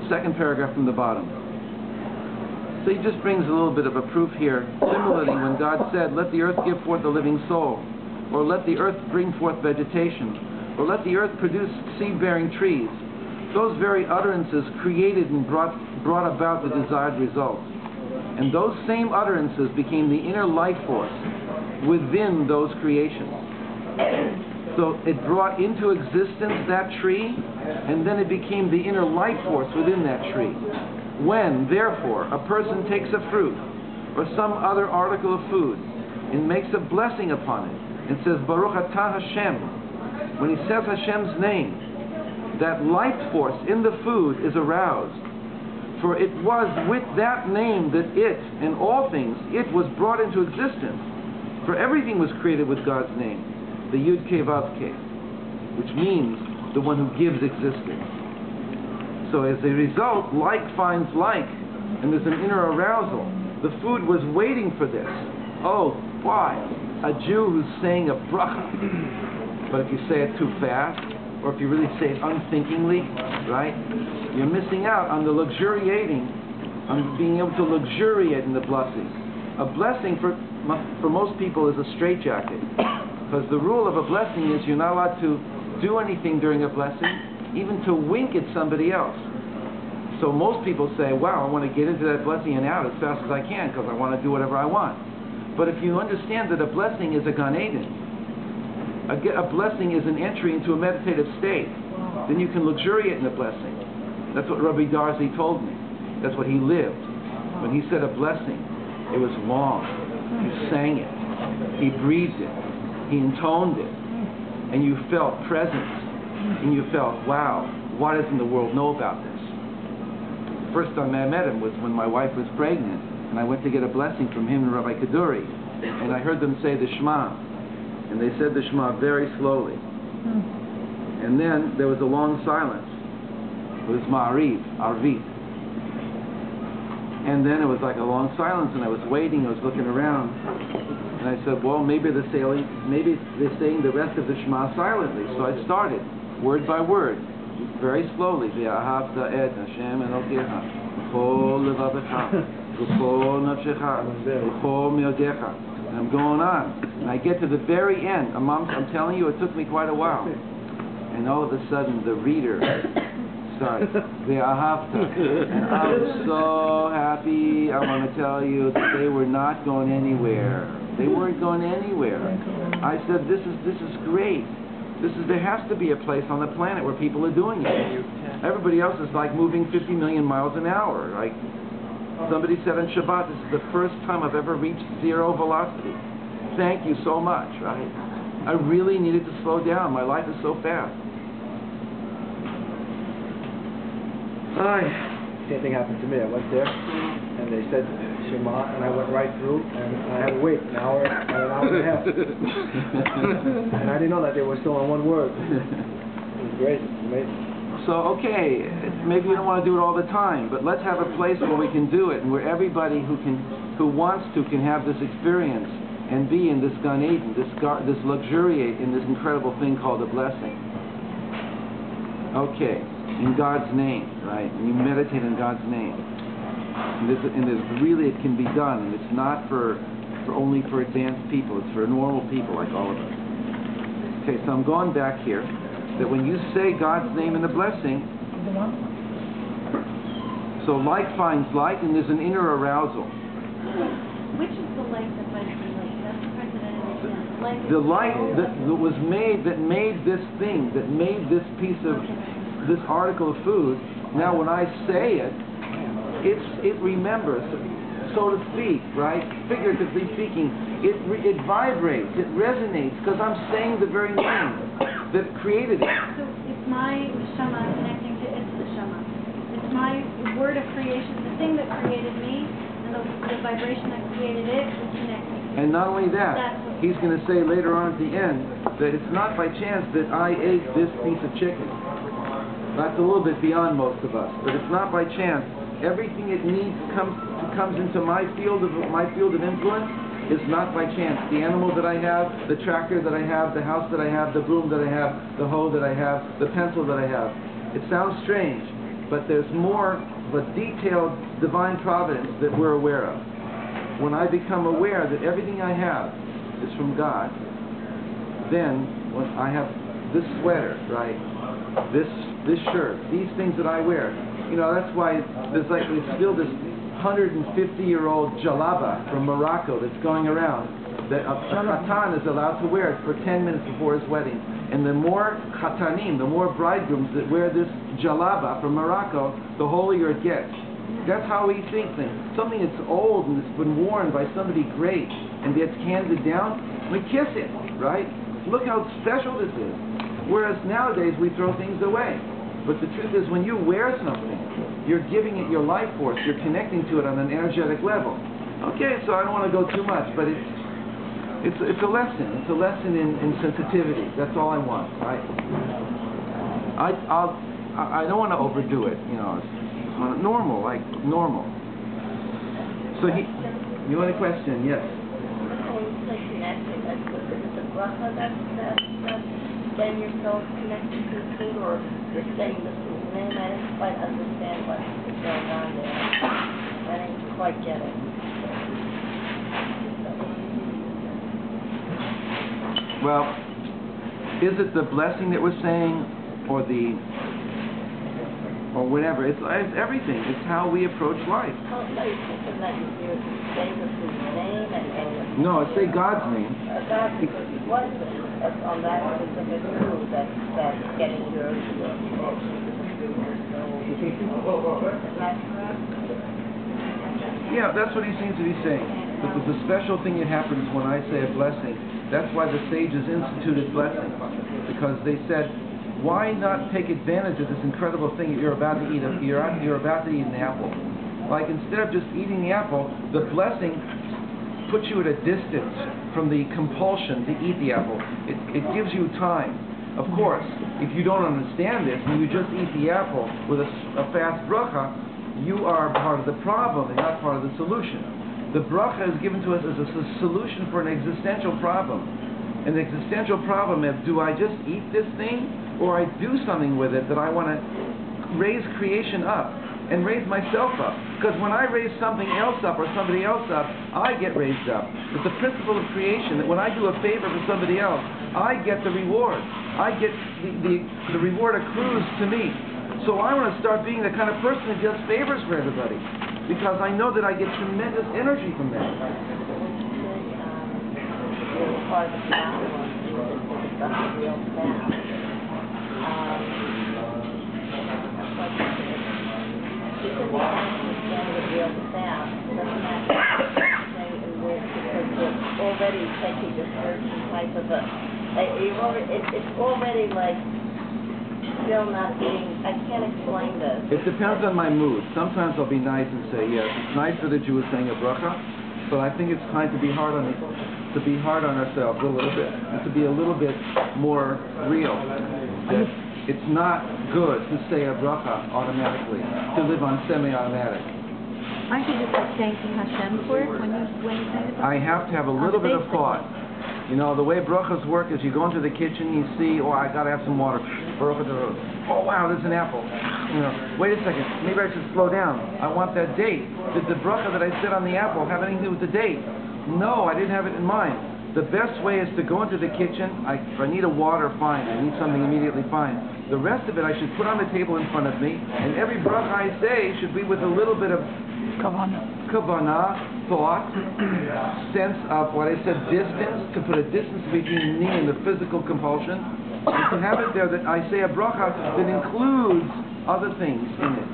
second paragraph from the bottom. So he just brings a little bit of a proof here. Similarly, when God said, let the earth give forth a living soul, or let the earth bring forth vegetation, or let the earth produce seed-bearing trees, those very utterances created and brought about the desired result. And those same utterances became the inner life force within those creations. So it brought into existence that tree, and then it became the inner life force within that tree. When, therefore, a person takes a fruit or some other article of food and makes a blessing upon it and says, Baruch atah Hashem, when he says Hashem's name, that life force in the food is aroused. For it was with that name that it, and all things, it was brought into existence. For everything was created with God's name, the Yud Kei Vav Kei, which means the one who gives existence. So as a result, like finds like, and there's an inner arousal. The food was waiting for this. Oh, why? A Jew who's saying a bracha, but if you say it too fast, or if you really say it unthinkingly, right, you're missing out on the luxuriating, on being able to luxuriate in the blessing. A blessing for most people is a straitjacket, because the rule of a blessing is you're not allowed to do anything during a blessing, even to wink at somebody else. So most people say, wow, I want to get into that blessing and out as fast as I can because I want to do whatever I want. But if you understand that a blessing is a Gan Eden, a blessing is an entry into a meditative state, then you can luxuriate in the blessing. That's what Rabbi Darzi told me. That's what he lived. When he said a blessing, it was long. He sang it. He breathed it. He intoned it. And you felt presence. And you felt, wow, why doesn't the world know about this? The first time I met him was when my wife was pregnant, and I went to get a blessing from him and Rabbi Kaduri, and I heard them say the Shema, and they said the Shema very slowly. And then there was a long silence. It was Ma'ariv, Arvit. And then it was like a long silence, and I was waiting, I was looking around, and I said, well, maybe they're saying the rest of the Shema silently. So I started, word by word, very slowly. Ve'ahavta et Hashem Elokecha b'chol levavecha v'chol nafshecha v'chol me'odecha. And I'm going on. And I get to the very end. I'm telling you, it took me quite a while. And all of a sudden, the reader starts, Ve'ahavta. And I'm so happy. I want to tell you that they were not going anywhere. They weren't going anywhere. I said, this is great. There has to be a place on the planet where people are doing it. Everybody else is like moving 50 million miles an hour. Like somebody said on Shabbat, this is the first time I've ever reached zero velocity. Thank you so much, right? I really needed to slow down. My life is so fast. Same thing happened to me. I went there, and they said Shema, and I went right through, and I had to wait an hour and a half. And I didn't know that they were still on one word. It was great. It was amazing. So, okay, maybe you don't want to do it all the time, but let's have a place where we can do it, and where everybody who wants to can have this experience and be in this Gan Eden, this luxuriate in this incredible thing called a blessing. Okay. In God's name, right? And you meditate in God's name. And there's really, it can be done. And it's not for only for advanced people. It's for normal people like all of us. Okay, so I'm going back here. That when you say God's name in the blessing, so like finds like, and there's an inner arousal. Which is the light that finds like? That's president. The light that was made, that made this thing, that made this piece of this article of food. Now when I say it, it remembers, so to speak, right? Figuratively speaking, it vibrates, it resonates, because I'm saying the very name that created it. So it's my neshama connecting to its neshama. It's my word of creation, the thing that created me, and the vibration that created it is connecting. And not only that, he's going to say later on at the end that it's not by chance that I ate this piece of chicken. That's a little bit beyond most of us, but it's not by chance. Everything it needs comes into my field of influence is not by chance. The animal that I have, the tractor that I have, the house that I have, the broom that I have, the hoe that I have, the pencil that I have. It sounds strange, but there's more of a detailed divine providence that we're aware of. When I become aware that everything I have is from God, then when I have this sweater, right, this shirt, these things that I wear, that's why there's still this 150-year-old jalaba from Morocco that's going around, that a khatan is allowed to wear it for 10 minutes before his wedding. And the more khatanim, the more bridegrooms that wear this jalaba from Morocco, the holier it gets. That's how we think things. Something that's old and it's been worn by somebody great and gets handed down, we kiss it, right? Look how special this is. Whereas nowadays we throw things away. But the truth is, when you wear something, you're giving it your life force. You're connecting to it on an energetic level. Okay, so I don't want to go too much, but it's a lesson. It's a lesson in sensitivity. That's all I want, right? I don't want to overdo it. It's normal, like normal. So you want a question? Yes. Then you're so connected to the food, or you're saying the food name. I didn't quite understand what's going on there. I didn't quite get it. Well, is it the blessing that we're saying, or whatever? It's everything. It's how we approach life. Oh, no, you're thinking that you're saying the food's name and No, say God's name. God, because what is it on that specific food that's getting your Yeah, that's what he seems to be saying. But there's a special thing that happens when I say a blessing. That's why the sages instituted blessing, because they said, why not take advantage of this incredible thing that you're about to eat? You're about to eat an apple. Like, instead of just eating the apple, the blessing puts you at a distance from the compulsion to eat the apple. It gives you time. Of course, if you don't understand this and you just eat the apple with a fast bracha, you are part of the problem and not part of the solution. The bracha is given to us as a solution for an existential problem. An existential problem is, do I just eat this thing, or I do something with it that I want to raise creation up and raise myself up? Because when I raise something else up or somebody else up, I get raised up. It's the principle of creation that when I do a favor for somebody else, I get the reward. I get the reward accrues to me. So I want to start being the kind of person that does favors for everybody, because I know that I get tremendous energy from that. part of the problem is the real sound. Because we understand the real sound, doesn't that say in this, because you're already taking a certain type of it's already like still not being, I can't explain this. It depends on my mood. Sometimes I'll be nice and say, yes, it's nice for the Jew is saying a bracha, but I think it's time to be hard on ourselves a little bit, and to be a little bit more real. That it's not good to say a bracha automatically, to live on semi-automatic. Aren't you just like thanking Hashem for it when you say it? I have to have a little bit of thought. You know, the way brachas work is you go into the kitchen, you see, oh, I gotta have some water. Oh, wow, there's an apple. You know, wait a second, maybe I should slow down. I want that date. Did the bracha that I said on the apple have anything to do with the date? No, I didn't have it in mind. The best way is to go into the kitchen. If I need a water, fine. I need something immediately, fine. The rest of it I should put on the table in front of me, and every bracha I say should be with a little bit of kavanah, thought, sense of what I said, distance, to put a distance between me and the physical compulsion, and to have it there that I say a bracha that includes other things in it.